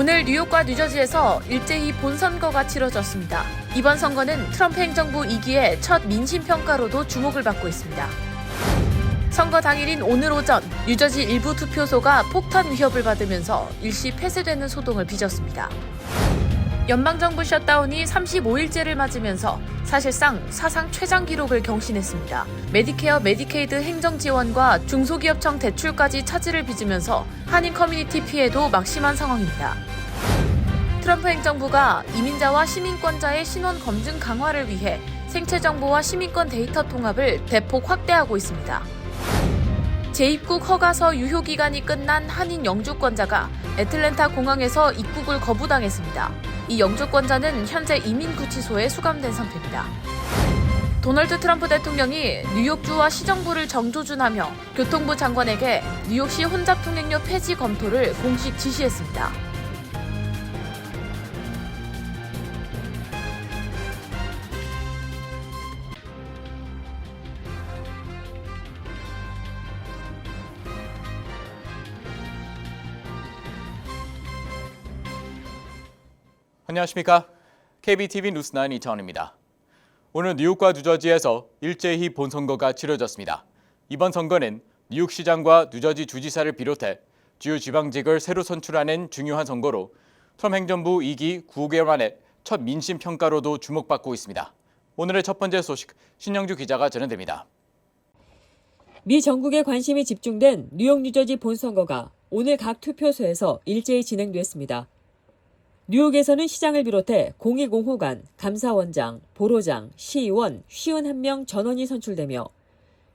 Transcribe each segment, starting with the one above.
오늘 뉴욕과 뉴저지에서 일제히 본선거가 치러졌습니다. 이번 선거는 트럼프 행정부 2기의 첫 민심평가로도 주목을 받고 있습니다. 선거 당일인 오늘 오전 뉴저지 일부 투표소가 폭탄 위협을 받으면서 일시 폐쇄되는 소동을 빚었습니다. 연방정부 셧다운이 35일째를 맞으면서 사실상 사상 최장 기록을 경신했습니다. 메디케어, 메디케이드 행정 지원과 중소기업청 대출까지 차질을 빚으면서 한인 커뮤니티 피해도 막심한 상황입니다. 트럼프 행정부가 이민자와 시민권자의 신원 검증 강화를 위해 생체 정보와 시민권 데이터 통합을 대폭 확대하고 있습니다. 재입국 허가서 유효 기간이 끝난 한인 영주권자가 애틀랜타 공항에서 입국을 거부당했습니다. 이 영주권자는 현재 이민구치소에 수감된 상태입니다. 도널드 트럼프 대통령이 뉴욕주와 시정부를 정조준하며 교통부 장관에게 뉴욕시 혼잡통행료 폐지 검토를 공식 지시했습니다. 안녕하십니까? KBTV 뉴스9 이차원입니다. 오늘 뉴욕과 뉴저지에서 일제히 본선거가 치러졌습니다. 이번 선거는 뉴욕시장과 뉴저지 주지사를 비롯해 주요 지방직을 새로 선출하는 중요한 선거로 트럼프 행정부 2기 9개월 만에 첫 민심평가로도 주목받고 있습니다. 오늘의 첫 번째 소식, 신영주 기자가 전해드립니다. 미 전국에 관심이 집중된 뉴욕 뉴저지 본선거가 오늘 각 투표소에서 일제히 진행됐습니다. 뉴욕에서는 시장을 비롯해 공익공호관, 감사원장, 보로장, 시의원 51명 전원이 선출되며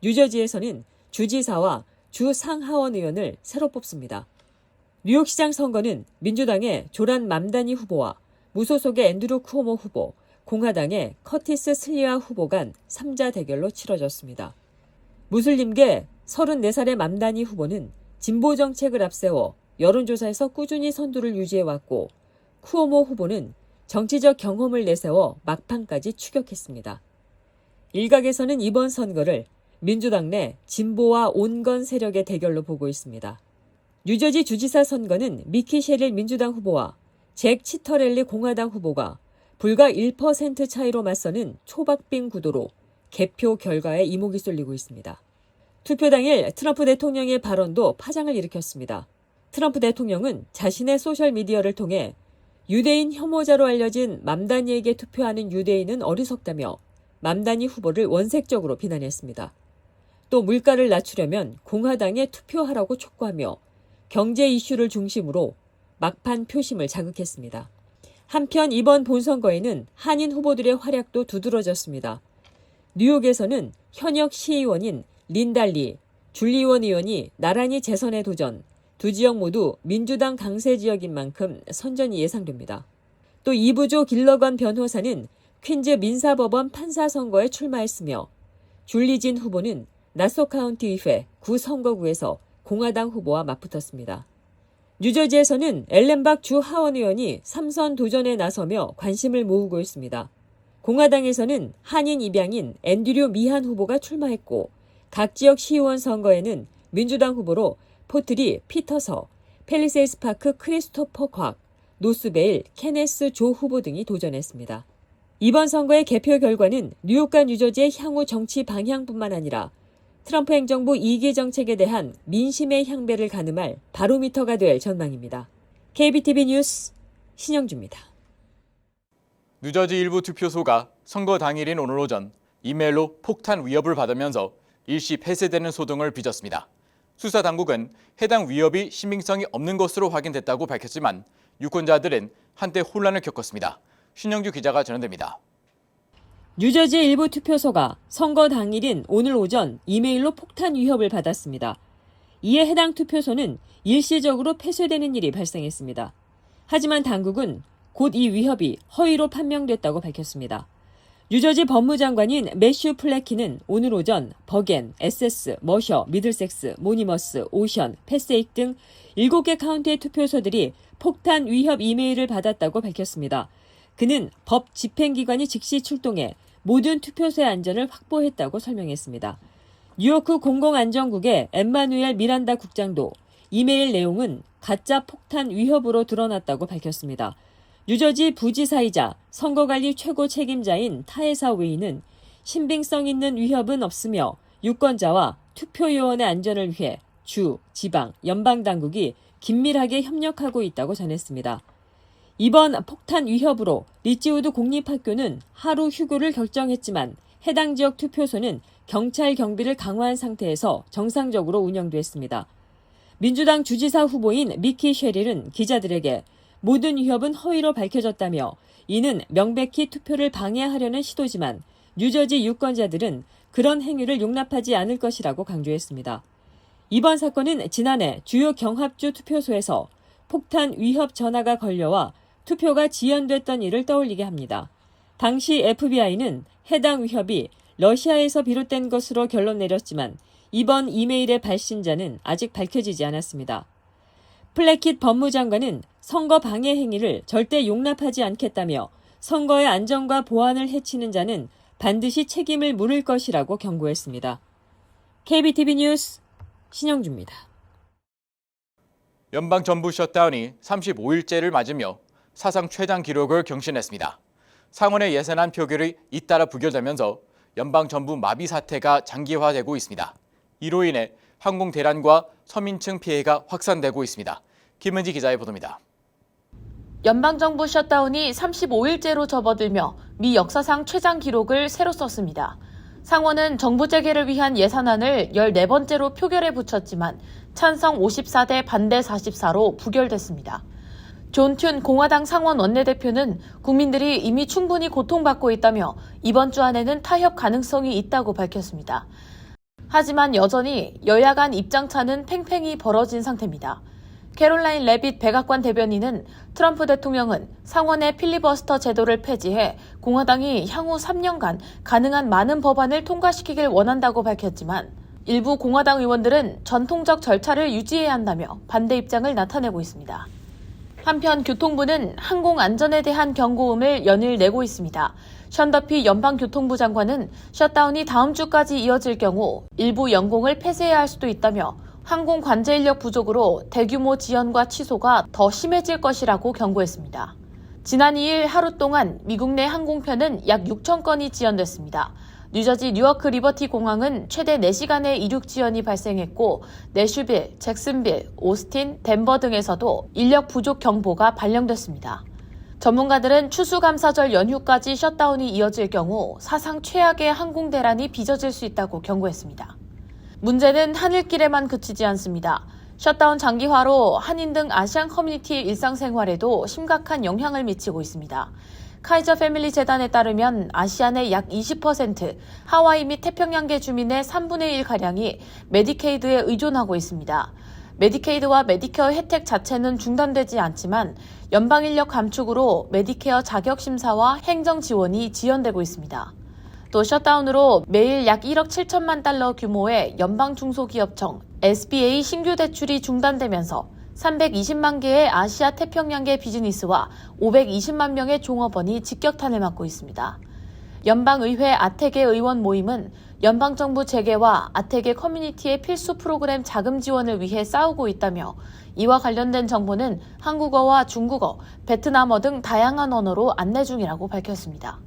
뉴저지에서는 주지사와 주 상하원 의원을 새로 뽑습니다. 뉴욕시장 선거는 민주당의 조란 맘다니 후보와 무소속의 앤드루 쿠오모 후보, 공화당의 커티스 슬리아 후보 간 3자 대결로 치러졌습니다. 무슬림계 34살의 맘다니 후보는 진보 정책을 앞세워 여론조사에서 꾸준히 선두를 유지해왔고 쿠오모 후보는 정치적 경험을 내세워 막판까지 추격했습니다. 일각에서는 이번 선거를 민주당 내 진보와 온건 세력의 대결로 보고 있습니다. 뉴저지 주지사 선거는 미키 셰릴 민주당 후보와 잭 치터렐리 공화당 후보가 불과 1% 차이로 맞서는 초박빙 구도로 개표 결과에 이목이 쏠리고 있습니다. 투표 당일 트럼프 대통령의 발언도 파장을 일으켰습니다. 트럼프 대통령은 자신의 소셜미디어를 통해 유대인 혐오자로 알려진 맘다니에게 투표하는 유대인은 어리석다며 맘다니 후보를 원색적으로 비난했습니다. 또 물가를 낮추려면 공화당에 투표하라고 촉구하며 경제 이슈를 중심으로 막판 표심을 자극했습니다. 한편 이번 본선거에는 한인 후보들의 활약도 두드러졌습니다. 뉴욕에서는 현역 시의원인 린달리, 줄리원 의원이 나란히 재선에 도전, 두 지역 모두 민주당 강세 지역인 만큼 선전이 예상됩니다. 또 이부조 길러건 변호사는 퀸즈 민사법원 판사 선거에 출마했으며 줄리진 후보는 나소 카운티 의회 구선거구에서 공화당 후보와 맞붙었습니다. 뉴저지에서는 엘렌박 주 하원 의원이 3선 도전에 나서며 관심을 모으고 있습니다. 공화당에서는 한인 입양인 앤드류 미한 후보가 출마했고 각 지역 시의원 선거에는 민주당 후보로 포트리 피터서, 팰리세이스 파크 크리스토퍼 곽, 노스베일 케네스 조 후보 등이 도전했습니다. 이번 선거의 개표 결과는 뉴욕과 뉴저지의 향후 정치 방향뿐만 아니라 트럼프 행정부 2기 정책에 대한 민심의 향배를 가늠할 바로미터가 될 전망입니다. KBTV 뉴스 신영주입니다. 뉴저지 일부 투표소가 선거 당일인 오늘 오전 이메일로 폭탄 위협을 받으면서 일시 폐쇄되는 소동을 빚었습니다. 수사 당국은 해당 위협이 신빙성이 없는 것으로 확인됐다고 밝혔지만 유권자들은 한때 혼란을 겪었습니다. 신영주 기자가 전해드립니다. 뉴저지 일부 투표소가 선거 당일인 오늘 오전 이메일로 폭탄 위협을 받았습니다. 이에 해당 투표소는 일시적으로 폐쇄되는 일이 발생했습니다. 하지만 당국은 곧 이 위협이 허위로 판명됐다고 밝혔습니다. 뉴저지 법무장관인 매슈 플래키는 오늘 오전 버겐, 에세스, 머셔, 미들섹스, 모니머스, 오션, 패세익 등 7개 카운티의 투표소들이 폭탄 위협 이메일을 받았다고 밝혔습니다. 그는 법 집행기관이 즉시 출동해 모든 투표소의 안전을 확보했다고 설명했습니다. 뉴요크 공공안전국의 엠마누엘 미란다 국장도 이메일 내용은 가짜 폭탄 위협으로 드러났다고 밝혔습니다. 뉴저지 부지사이자 선거관리 최고 책임자인 타에사 웨이는 신빙성 있는 위협은 없으며 유권자와 투표요원의 안전을 위해 주, 지방, 연방당국이 긴밀하게 협력하고 있다고 전했습니다. 이번 폭탄 위협으로 리치우드 공립학교는 하루 휴교를 결정했지만 해당 지역 투표소는 경찰 경비를 강화한 상태에서 정상적으로 운영됐습니다. 민주당 주지사 후보인 미키 쉐릴은 기자들에게 모든 위협은 허위로 밝혀졌다며 이는 명백히 투표를 방해하려는 시도지만 뉴저지 유권자들은 그런 행위를 용납하지 않을 것이라고 강조했습니다. 이번 사건은 지난해 주요 경합주 투표소에서 폭탄 위협 전화가 걸려와 투표가 지연됐던 일을 떠올리게 합니다. 당시 FBI는 해당 위협이 러시아에서 비롯된 것으로 결론 내렸지만 이번 이메일의 발신자는 아직 밝혀지지 않았습니다. 플래킷 법무장관은 선거 방해 행위를 절대 용납하지 않겠다며 선거의 안전과 보안을 해치는 자는 반드시 책임을 물을 것이라고 경고했습니다. KBTV 뉴스 신영주입니다. 연방정부 셧다운이 35일째를 맞으며 사상 최장 기록을 경신했습니다. 상원의 예산안 표결이 잇따라 부결되면서 연방정부 마비 사태가 장기화되고 있습니다. 이로 인해 항공 대란과 서민층 피해가 확산되고 있습니다. 김은지 기자의 보도입니다. 연방정부 셧다운이 35일째로 접어들며 미 역사상 최장 기록을 새로 썼습니다. 상원은 정부 재개를 위한 예산안을 14번째로 표결에 붙였지만 찬성 54대 반대 44로 부결됐습니다. 존 튠 공화당 상원 원내대표는 국민들이 이미 충분히 고통받고 있다며 이번 주 안에는 타협 가능성이 있다고 밝혔습니다. 하지만 여전히 여야 간 입장차는 팽팽히 벌어진 상태입니다. 캐롤라인 레빗 백악관 대변인은 트럼프 대통령은 상원의 필리버스터 제도를 폐지해 공화당이 향후 3년간 가능한 많은 법안을 통과시키길 원한다고 밝혔지만 일부 공화당 의원들은 전통적 절차를 유지해야 한다며 반대 입장을 나타내고 있습니다. 한편 교통부는 항공 안전에 대한 경고음을 연일 내고 있습니다. 션 더피 연방교통부 장관은 셧다운이 다음 주까지 이어질 경우 일부 영공을 폐쇄해야 할 수도 있다며 항공 관제 인력 부족으로 대규모 지연과 취소가 더 심해질 것이라고 경고했습니다. 지난 2일 하루 동안 미국 내 항공편은 약 6천 건이 지연됐습니다. 뉴저지 뉴어크 리버티 공항은 최대 4시간의 이륙 지연이 발생했고 내슈빌, 잭슨빌, 오스틴, 덴버 등에서도 인력 부족 경보가 발령됐습니다. 전문가들은 추수감사절 연휴까지 셧다운이 이어질 경우 사상 최악의 항공 대란이 빚어질 수 있다고 경고했습니다. 문제는 하늘길에만 그치지 않습니다. 셧다운 장기화로 한인 등 아시안 커뮤니티의 일상생활에도 심각한 영향을 미치고 있습니다. 카이저 패밀리 재단에 따르면 아시안의 약 20%, 하와이 및 태평양계 주민의 3분의 1가량이 메디케이드에 의존하고 있습니다. 메디케이드와 메디케어 혜택 자체는 중단되지 않지만 연방인력 감축으로 메디케어 자격심사와 행정 지원이 지연되고 있습니다. 또 셧다운으로 매일 약 1억 7천만 달러 규모의 연방중소기업청 SBA 신규 대출이 중단되면서 320만 개의 아시아 태평양계 비즈니스와 520만 명의 종업원이 직격탄을 맞고 있습니다. 연방의회 아태계 의원 모임은 연방정부 재개와 아태계 커뮤니티의 필수 프로그램 자금 지원을 위해 싸우고 있다며 이와 관련된 정보는 한국어와 중국어, 베트남어 등 다양한 언어로 안내 중이라고 밝혔습니다.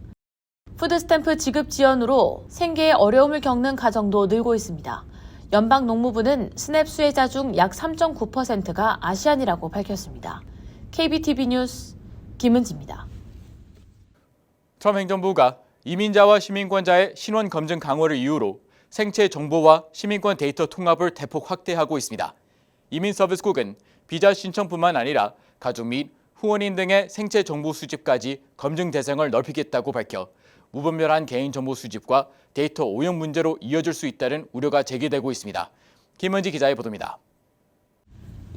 푸드스탬프 지급 지연으로 생계에 어려움을 겪는 가정도 늘고 있습니다. 연방농무부는 스냅 수혜자 중 약 3.9%가 아시안이라고 밝혔습니다. KBTV 뉴스 김은지입니다. 트럼프 행정부가 이민자와 시민권자의 신원 검증 강화를 이유로 생체 정보와 시민권 데이터 통합을 대폭 확대하고 있습니다. 이민서비스국은 비자 신청뿐만 아니라 가족 및 후원인 등의 생체 정보 수집까지 검증 대상을 넓히겠다고 밝혀 무분별한 개인정보 수집과 데이터 오용 문제로 이어질 수 있다는 우려가 제기되고 있습니다. 김은지 기자의 보도입니다.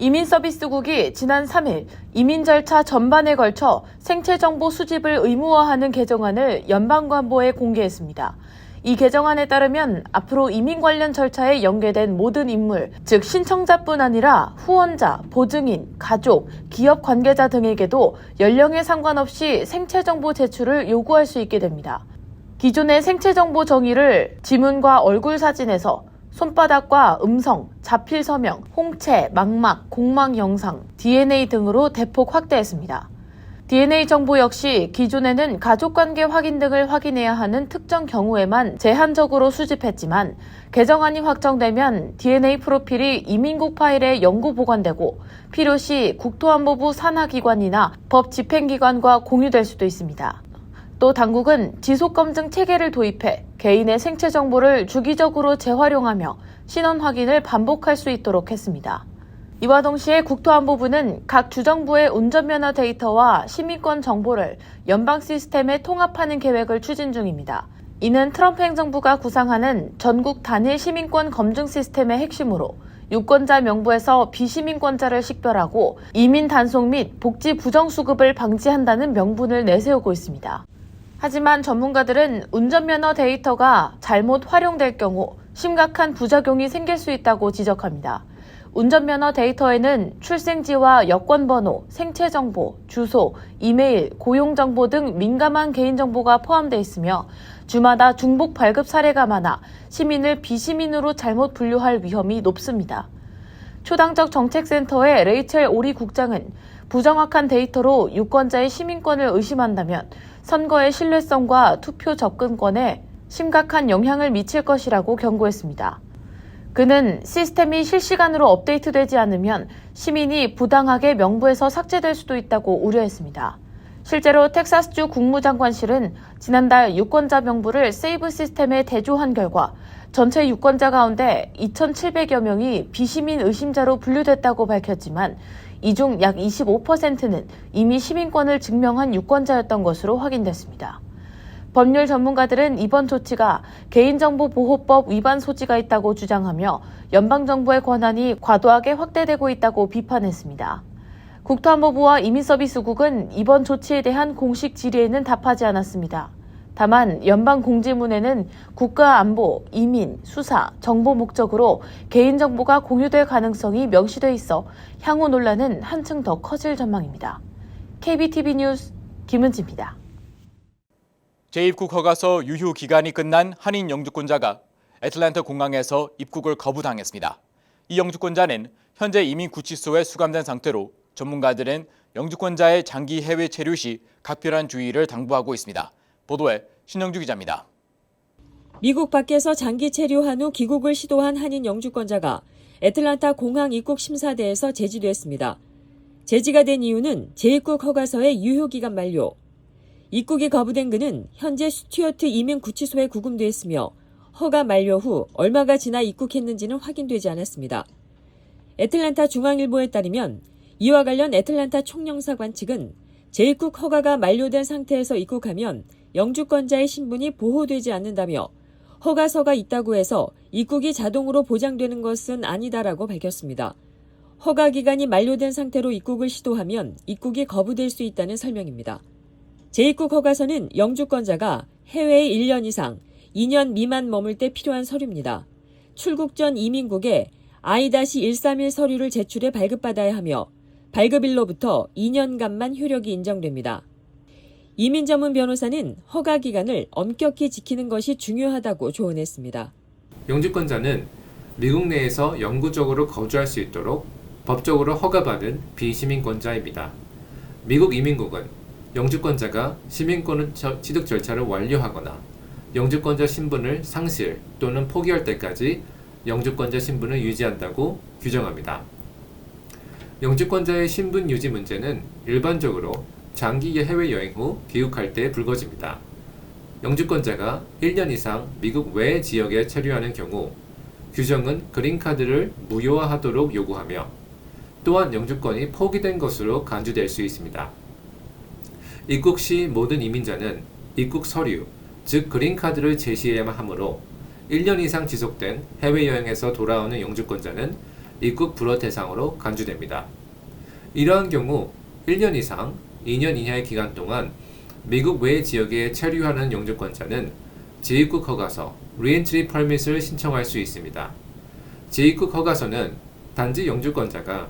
이민서비스국이 지난 3일 이민 절차 전반에 걸쳐 생체 정보 수집을 의무화하는 개정안을 연방관보에 공개했습니다. 이 개정안에 따르면 앞으로 이민 관련 절차에 연계된 모든 인물, 즉 신청자뿐 아니라 후원자, 보증인, 가족, 기업 관계자 등에게도 연령에 상관없이 생체 정보 제출을 요구할 수 있게 됩니다. 기존의 생체 정보 정의를 지문과 얼굴 사진에서 손바닥과 음성, 자필 서명, 홍채, 망막, 공막 영상, DNA 등으로 대폭 확대했습니다. DNA 정보 역시 기존에는 가족관계 확인 등을 확인해야 하는 특정 경우에만 제한적으로 수집했지만 개정안이 확정되면 DNA 프로필이 이민국 파일에 영구 보관되고 필요시 국토안보부 산하기관이나 법 집행기관과 공유될 수도 있습니다. 또 당국은 지속검증 체계를 도입해 개인의 생체 정보를 주기적으로 재활용하며 신원 확인을 반복할 수 있도록 했습니다. 이와 동시에 국토안보부는 각 주정부의 운전면허 데이터와 시민권 정보를 연방 시스템에 통합하는 계획을 추진 중입니다. 이는 트럼프 행정부가 구상하는 전국 단일 시민권 검증 시스템의 핵심으로 유권자 명부에서 비시민권자를 식별하고 이민 단속 및 복지 부정수급을 방지한다는 명분을 내세우고 있습니다. 하지만 전문가들은 운전면허 데이터가 잘못 활용될 경우 심각한 부작용이 생길 수 있다고 지적합니다. 운전면허 데이터에는 출생지와 여권번호, 생체정보, 주소, 이메일, 고용정보 등 민감한 개인정보가 포함되어 있으며 주마다 중복 발급 사례가 많아 시민을 비시민으로 잘못 분류할 위험이 높습니다. 초당적 정책센터의 레이첼 오리 국장은 부정확한 데이터로 유권자의 시민권을 의심한다면 선거의 신뢰성과 투표 접근권에 심각한 영향을 미칠 것이라고 경고했습니다. 그는 시스템이 실시간으로 업데이트되지 않으면 시민이 부당하게 명부에서 삭제될 수도 있다고 우려했습니다. 실제로 텍사스주 국무장관실은 지난달 유권자 명부를 세이브 시스템에 대조한 결과 전체 유권자 가운데 2,700여 명이 비시민 의심자로 분류됐다고 밝혔지만 이 중 약 25%는 이미 시민권을 증명한 유권자였던 것으로 확인됐습니다. 법률 전문가들은 이번 조치가 개인정보보호법 위반 소지가 있다고 주장하며 연방정부의 권한이 과도하게 확대되고 있다고 비판했습니다. 국토안보부와 이민서비스국은 이번 조치에 대한 공식 질의에는 답하지 않았습니다. 다만 연방공지문에는 국가안보, 이민, 수사, 정보 목적으로 개인정보가 공유될 가능성이 명시돼 있어 향후 논란은 한층 더 커질 전망입니다. KBTV 뉴스 김은지입니다. 재입국 허가서 유효 기간이 끝난 한인 영주권자가 애틀랜타 공항에서 입국을 거부당했습니다. 이 영주권자는 현재 이민 구치소에 수감된 상태로 전문가들은 영주권자의 장기 해외 체류 시 각별한 주의를 당부하고 있습니다. 보도에 신영주 기자입니다. 미국 밖에서 장기 체류한 후 귀국을 시도한 한인 영주권자가 애틀랜타 공항 입국 심사대에서 제지됐습니다. 제지가 된 이유는 재입국 허가서의 유효기간 만료. 입국이 거부된 그는 현재 스튜어트 이민 구치소에 구금돼 있으며 허가 만료 후 얼마가 지나 입국했는지는 확인되지 않았습니다. 애틀랜타 중앙일보에 따르면 이와 관련 애틀랜타 총영사관 측은 재입국 허가가 만료된 상태에서 입국하면 영주권자의 신분이 보호되지 않는다며 허가서가 있다고 해서 입국이 자동으로 보장되는 것은 아니다라고 밝혔습니다. 허가 기간이 만료된 상태로 입국을 시도하면 입국이 거부될 수 있다는 설명입니다. 재입국 허가서는 영주권자가 해외에 1년 이상, 2년 미만 머물 때 필요한 서류입니다. 출국 전 이민국에 I-131 서류를 제출해 발급받아야 하며 발급일로부터 2년간만 효력이 인정됩니다. 이민 전문 변호사는 허가 기간을 엄격히 지키는 것이 중요하다고 조언했습니다. 영주권자는 미국 내에서 영구적으로 거주할 수 있도록 법적으로 허가받은 비시민권자입니다. 미국 이민국은 영주권자가 시민권 취득 절차를 완료하거나 영주권자 신분을 상실 또는 포기할 때까지 영주권자 신분을 유지한다고 규정합니다. 영주권자의 신분 유지 문제는 일반적으로 장기 해외여행 후 귀국할 때 불거집니다. 영주권자가 1년 이상 미국 외 지역에 체류하는 경우 규정은 그린카드를 무효화하도록 요구하며 또한 영주권이 포기된 것으로 간주될 수 있습니다. 입국 시 모든 이민자는 입국 서류, 즉 그린카드를 제시해야만 하므로 1년 이상 지속된 해외여행에서 돌아오는 영주권자는 입국 불허 대상으로 간주됩니다. 이러한 경우 1년 이상, 2년 이하의 기간 동안 미국 외 지역에 체류하는 영주권자는 재입국 허가서, Reentry Permit을 신청할 수 있습니다. 재입국 허가서는 단지 영주권자가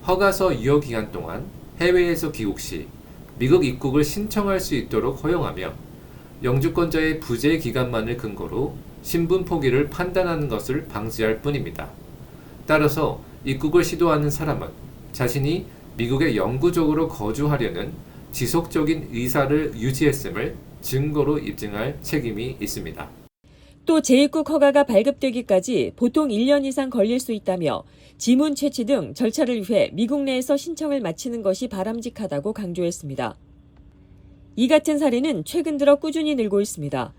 허가서 유효 기간 동안 해외에서 귀국 시 미국 입국을 신청할 수 있도록 허용하며 영주권자의 부재 기간만을 근거로 신분 포기를 판단하는 것을 방지할 뿐입니다. 따라서 입국을 시도하는 사람은 자신이 미국에 영구적으로 거주하려는 지속적인 의사를 유지했음을 증거로 입증할 책임이 있습니다. 또 재입국 허가가 발급되기까지 보통 1년 이상 걸릴 수 있다며 지문 채취 등 절차를 위해 미국 내에서 신청을 마치는 것이 바람직하다고 강조했습니다. 이 같은 사례는 최근 들어 꾸준히 늘고 있습니다.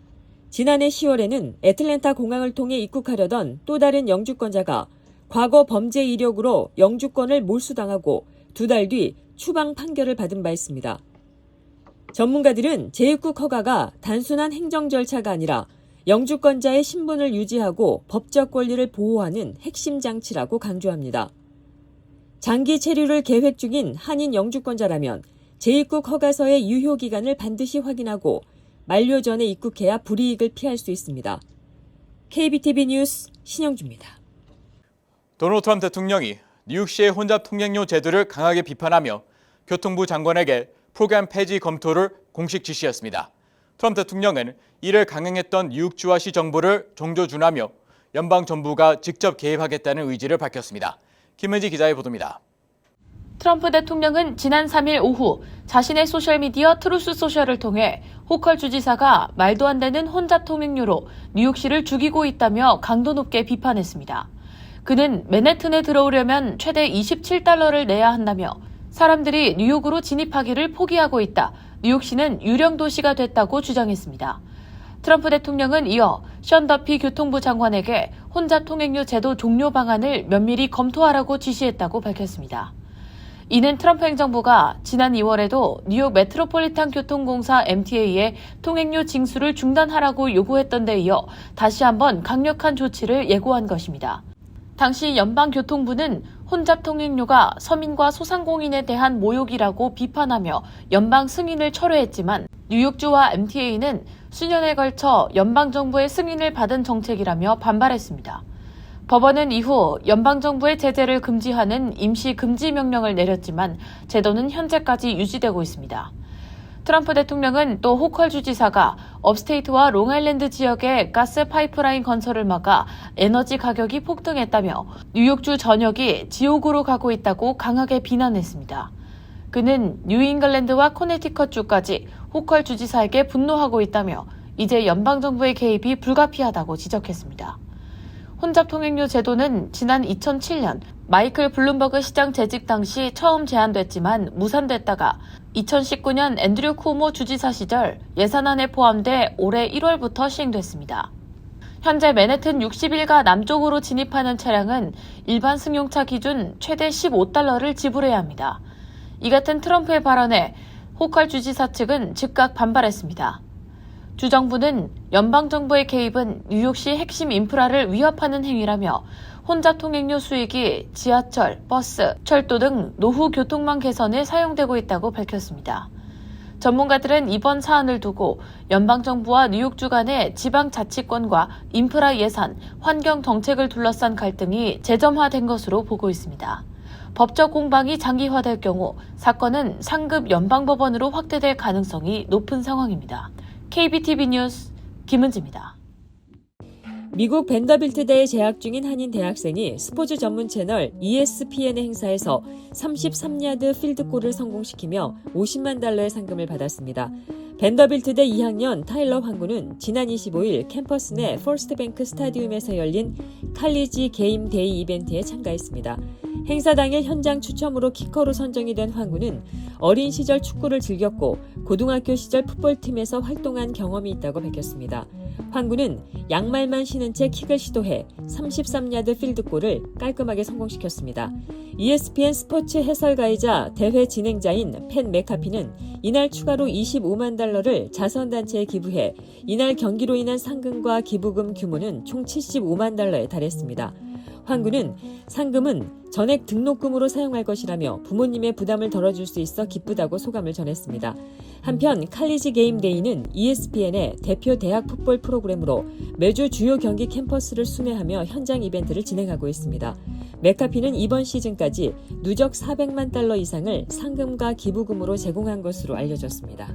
지난해 10월에는 애틀랜타 공항을 통해 입국하려던 또 다른 영주권자가 과거 범죄 이력으로 영주권을 몰수당하고 2달 뒤 추방 판결을 받은 바 있습니다. 전문가들은 재입국 허가가 단순한 행정 절차가 아니라 영주권자의 신분을 유지하고 법적 권리를 보호하는 핵심 장치라고 강조합니다. 장기 체류를 계획 중인 한인 영주권자라면 재입국 허가서의 유효 기간을 반드시 확인하고 만료 전에 입국해야 불이익을 피할 수 있습니다. KBTV 뉴스 신영주입니다. 도널드 트럼프 대통령이 뉴욕시의 혼잡 통행료 제도를 강하게 비판하며 교통부 장관에게 프로그램 폐지 검토를 공식 지시했습니다. 트럼프 대통령은 이를 강행했던 뉴욕주와 시 정부를 종조준하며 연방정부가 직접 개입하겠다는 의지를 밝혔습니다. 김은지 기자의 보도입니다. 트럼프 대통령은 지난 3일 오후 자신의 소셜미디어 트루스 소셜을 통해 호컬 주지사가 말도 안 되는 혼잡 통행료로 뉴욕시를 죽이고 있다며 강도 높게 비판했습니다. 그는 맨해튼에 들어오려면 최대 $27를 내야 한다며 사람들이 뉴욕으로 진입하기를 포기하고 있다. 뉴욕시는 유령 도시가 됐다고 주장했습니다. 트럼프 대통령은 이어 션 더피 교통부 장관에게 혼잡 통행료 제도 종료 방안을 면밀히 검토하라고 지시했다고 밝혔습니다. 이는 트럼프 행정부가 지난 2월에도 뉴욕 메트로폴리탄 교통공사 MTA에 통행료 징수를 중단하라고 요구했던 데 이어 다시 한번 강력한 조치를 예고한 것입니다. 당시 연방교통부는 혼잡 통행료가 서민과 소상공인에 대한 모욕이라고 비판하며 연방 승인을 철회했지만 뉴욕주와 MTA는 수년에 걸쳐 연방정부의 승인을 받은 정책이라며 반발했습니다. 법원은 이후 연방정부의 제재를 금지하는 임시 금지 명령을 내렸지만 제도는 현재까지 유지되고 있습니다. 트럼프 대통령은 또 호컬 주지사가 업스테이트와 롱아일랜드 지역의 가스 파이프라인 건설을 막아 에너지 가격이 폭등했다며 뉴욕주 전역이 지옥으로 가고 있다고 강하게 비난했습니다. 그는 뉴잉글랜드와 코네티컷주까지 호컬 주지사에게 분노하고 있다며 이제 연방정부의 개입이 불가피하다고 지적했습니다. 혼잡 통행료 제도는 지난 2007년 마이클 블룸버그 시장 재직 당시 처음 제안됐지만 무산됐다가 2019년 앤드류 쿠오모 주지사 시절 예산안에 포함돼 올해 1월부터 시행됐습니다. 현재 맨해튼 60일가 남쪽으로 진입하는 차량은 일반 승용차 기준 최대 $15를 지불해야 합니다. 이 같은 트럼프의 발언에 호컬 주지사 측은 즉각 반발했습니다. 주정부는 연방정부의 개입은 뉴욕시 핵심 인프라를 위협하는 행위라며 혼잡 통행료 수익이 지하철, 버스, 철도 등 노후 교통망 개선에 사용되고 있다고 밝혔습니다. 전문가들은 이번 사안을 두고 연방정부와 뉴욕주 간의 지방자치권과 인프라 예산, 환경 정책을 둘러싼 갈등이 재점화된 것으로 보고 있습니다. 법적 공방이 장기화될 경우 사건은 상급 연방법원으로 확대될 가능성이 높은 상황입니다. KBTV 뉴스 김은지입니다. 미국 벤더빌트대에 재학 중인 한인 대학생이 스포츠 전문 채널 ESPN의 행사에서 33야드 필드골을 성공시키며 $50만 달러의 상금을 받았습니다. 벤더빌트대 2학년 타일러 황구는 지난 25일 캠퍼스 내 퍼스트뱅크 스타디움에서 열린 칼리지 게임 데이 이벤트에 참가했습니다. 행사 당일 현장 추첨으로 키커로 선정이 된 황구는 어린 시절 축구를 즐겼고 고등학교 시절 풋볼팀에서 활동한 경험이 있다고 밝혔습니다. 황구는 양말만 신은 채 킥을 시도해 33야드 필드골을 깔끔하게 성공시켰습니다. ESPN 스포츠 해설가이자 대회 진행자인 팬 맥카피는 이날 추가로 $25만 달러를 자선단체에 기부해 이날 경기로 인한 상금과 기부금 규모는 총 $75만 달러에 달했습니다. 황구는 상금은 전액 등록금으로 사용할 것이라며 부모님의 부담을 덜어줄 수 있어 기쁘다고 소감을 전했습니다. 한편 칼리지 게임 데이는 ESPN의 대표 대학 풋볼 프로그램으로 매주 주요 경기 캠퍼스를 순회하며 현장 이벤트를 진행하고 있습니다. 맥카피는 이번 시즌까지 누적 $400만 달러 이상을 상금과 기부금으로 제공한 것으로 알려졌습니다.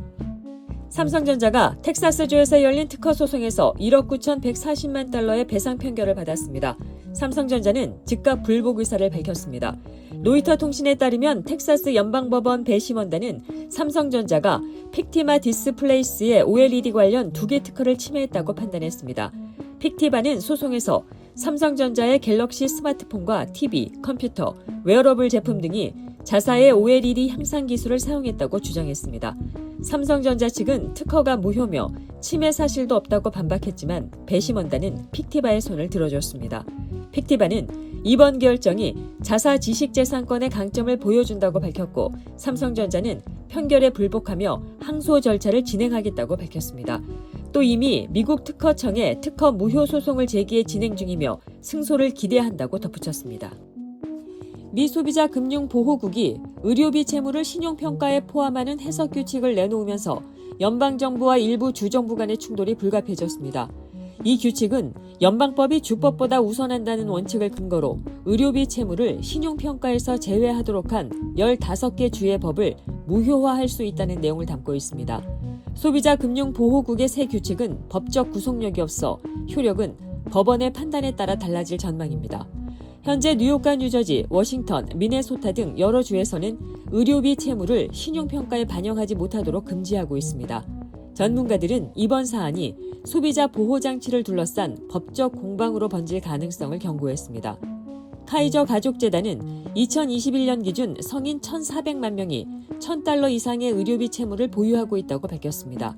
삼성전자가 텍사스주에서 열린 특허 소송에서 1억 9,140만 달러의 배상 판결을 받았습니다. 삼성전자는 즉각 불복 의사를 밝혔습니다. 로이터 통신에 따르면 텍사스 연방법원 배심원단은 삼성전자가 픽티마 디스플레이스의 OLED 관련 2개 특허를 침해했다고 판단했습니다. 픽티바는 소송에서 삼성전자의 갤럭시 스마트폰과 TV, 컴퓨터, 웨어러블 제품 등이 자사의 OLED 향상 기술을 사용했다고 주장했습니다. 삼성전자 측은 특허가 무효며 침해 사실도 없다고 반박했지만 배심원단은 픽티바의 손을 들어줬습니다. 픽티바는 이번 결정이 자사 지식재산권의 강점을 보여준다고 밝혔고 삼성전자는 판결에 불복하며 항소 절차를 진행하겠다고 밝혔습니다. 또 이미 미국 특허청에 특허 무효 소송을 제기해 진행 중이며 승소를 기대한다고 덧붙였습니다. 미 소비자 금융보호국이 의료비 채무를 신용평가에 포함하는 해석 규칙을 내놓으면서 연방정부와 일부 주정부 간의 충돌이 불가피해졌습니다. 이 규칙은 연방법이 주법보다 우선한다는 원칙을 근거로 의료비 채무를 신용평가에서 제외하도록 한 15개 주의 법을 무효화할 수 있다는 내용을 담고 있습니다. 소비자 금융보호국의 새 규칙은 법적 구속력이 없어 효력은 법원의 판단에 따라 달라질 전망입니다. 현재 뉴욕과 뉴저지, 워싱턴, 미네소타 등 여러 주에서는 의료비 채무를 신용평가에 반영하지 못하도록 금지하고 있습니다. 전문가들은 이번 사안이 소비자 보호장치를 둘러싼 법적 공방으로 번질 가능성을 경고했습니다. 카이저 가족재단은 2021년 기준 성인 1,400만 명이 $1,000 이상의 의료비 채무를 보유하고 있다고 밝혔습니다.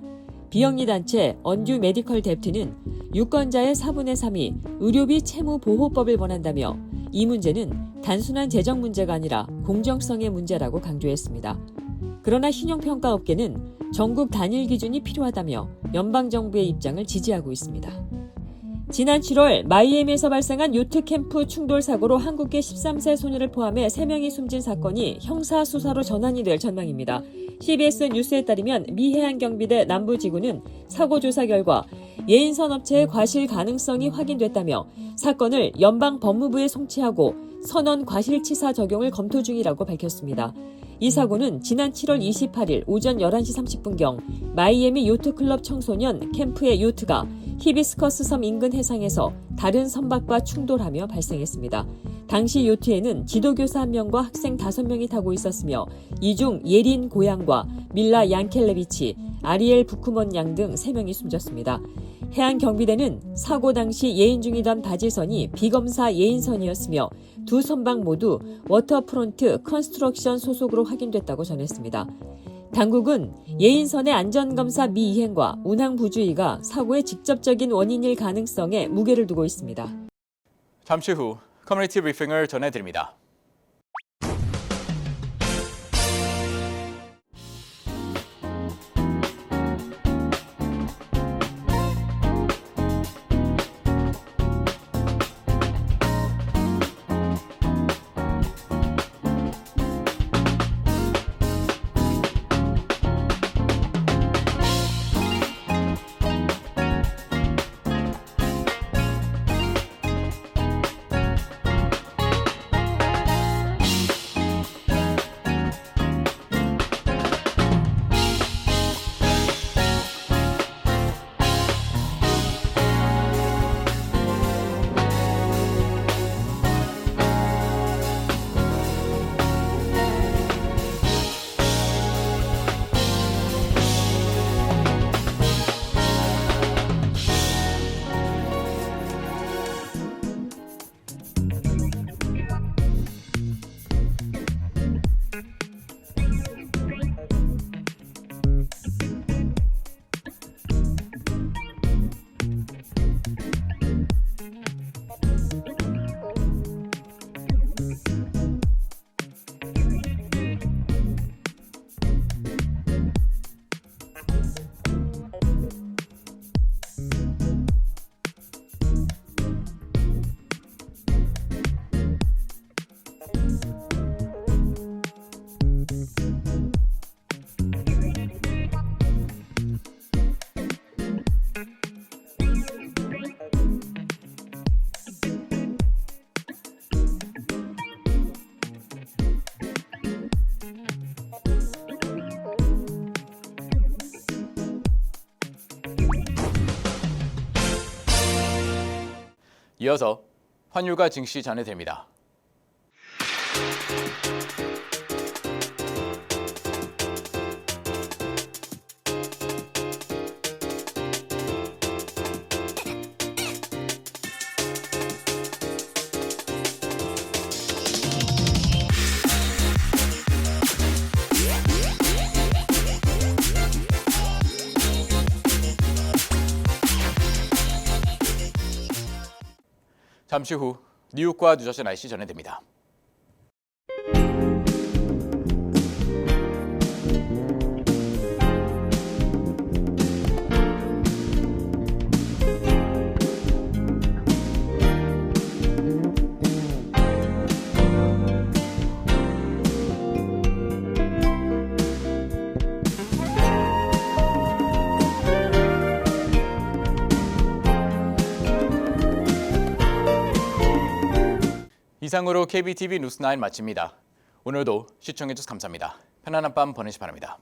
비영리 단체 언듀 메디컬 뎁트는 유권자의 4분의 3이 의료비 채무 보호법을 원한다며 이 문제는 단순한 재정 문제가 아니라 공정성의 문제라고 강조했습니다. 그러나 신용평가 업계는 전국 단일 기준이 필요하다며 연방정부의 입장을 지지하고 있습니다. 지난 7월 마이애미에서 발생한 요트 캠프 충돌 사고로 한국계 13세 소녀를 포함해 3명이 숨진 사건이 형사수사로 전환이 될 전망입니다. CBS 뉴스에 따르면 미 해안경비대 남부지구는 사고 조사 결과 예인선 업체의 과실 가능성이 확인됐다며 사건을 연방법무부에 송치하고 선언 과실치사 적용을 검토 중이라고 밝혔습니다. 이 사고는 지난 7월 28일 오전 11시 30분경 마이애미 요트클럽 청소년 캠프의 요트가 히비스커스 섬 인근 해상에서 다른 선박과 충돌하며 발생했습니다. 당시 요트에는 지도교사 1명과 학생 5명이 타고 있었으며 이 중 예린 고양과 밀라 양켈레비치, 아리엘 부쿠먼 양 등 3명이 숨졌습니다. 해안경비대는 사고 당시 예인 중이던 바지선이 비검사 예인선이었으며 두 선박 모두 워터프론트 컨스트럭션 소속으로 확인됐다고 전했습니다. 당국은 예인선의 안전검사 미이행과 운항부주의가 사고의 직접적인 원인일 가능성에 무게를 두고 있습니다. 잠시 후 커뮤니티 브리핑을 전해드립니다. 이어서 환율과 증시 전해드립니다. 잠시 후 뉴욕과 뉴저지 날씨 전해드립니다. 이상으로 KBTV 뉴스9 마칩니다. 오늘도 시청해주셔서 감사합니다. 편안한 밤 보내시 바랍니다.